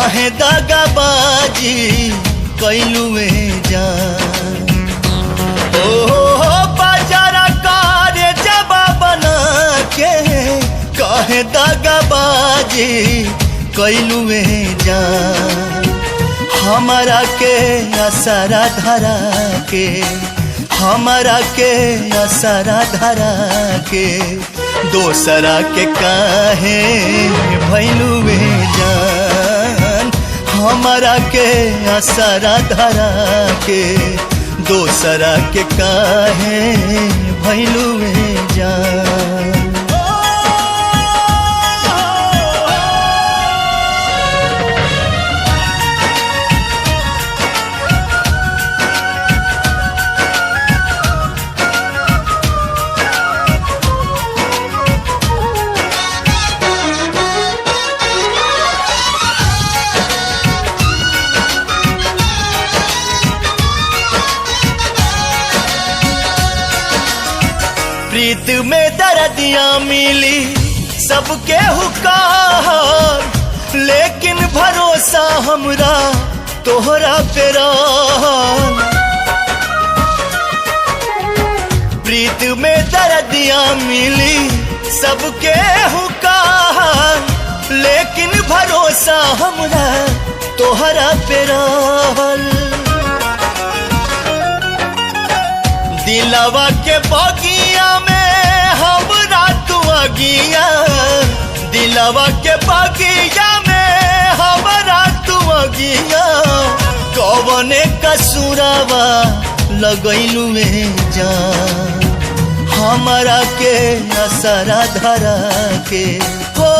काहे दगाबाजी कैलुए जान। ओ बाजारा कारे जबा बना के काहे दगाबाजी कैलुए जान। हमारा के असरा धरा के हमारा के असरा धरा के दोसरा के काहे भैलुए जान। हमारा के असरा धरा के दोसरा के काहे भैलुए जान। प्रीत में दर्दियां मिली सबके हुकार, लेकिन भरोसा हमरा तोहरा पे रहल। प्रीत में दर्दियां मिली सबके हुकार, लेकिन भरोसा हमरा तोहरा पे रहल। दिलवा के बगिया में हमरा तू अगिया, दिलवा के बगिया में हमरा तू अगिया। कवने कसूरवा लगैलुए जान। हमरा के असरा धरा के हो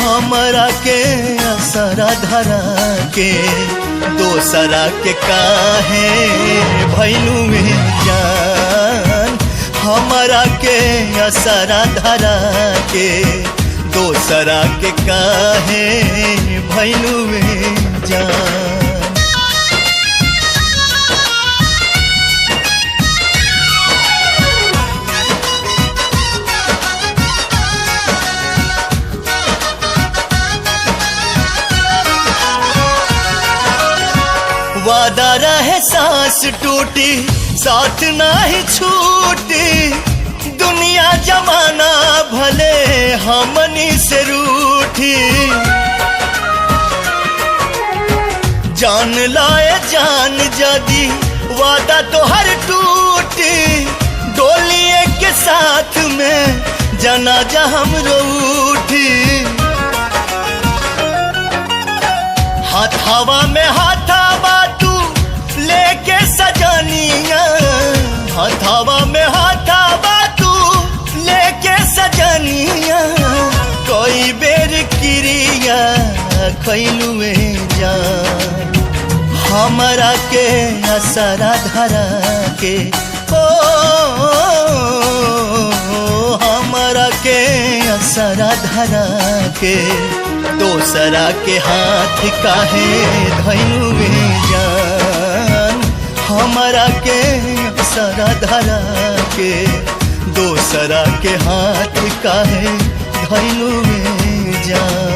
हमरा के असरा धरा के दोसरा के काहे भैलुए जान। हमरा के असरा धरा के दोसरा के काहे भैलुए जान। वादा रहे सांस टूटी साथ नाही छूटी, दुनिया जमाना भले हमनी से रूठी। जान लाए जान जदी वादा तो हर टूटी, डोलिए के साथ में जनाजा हमरो उठी। हाथावा में हाथावा तू लेके सजनिया, हाथावा में हाथावा तू लेके सजनिया। कोई बेर क्रिया खैलुए जान। हमरा के असरा धरा के ओ हमरा के असरा धरा के दोसरा के हाथ काहे धैलुए जान। हमरा के असरा धरा के दोसरा के हाथ काहे धैलुए जान।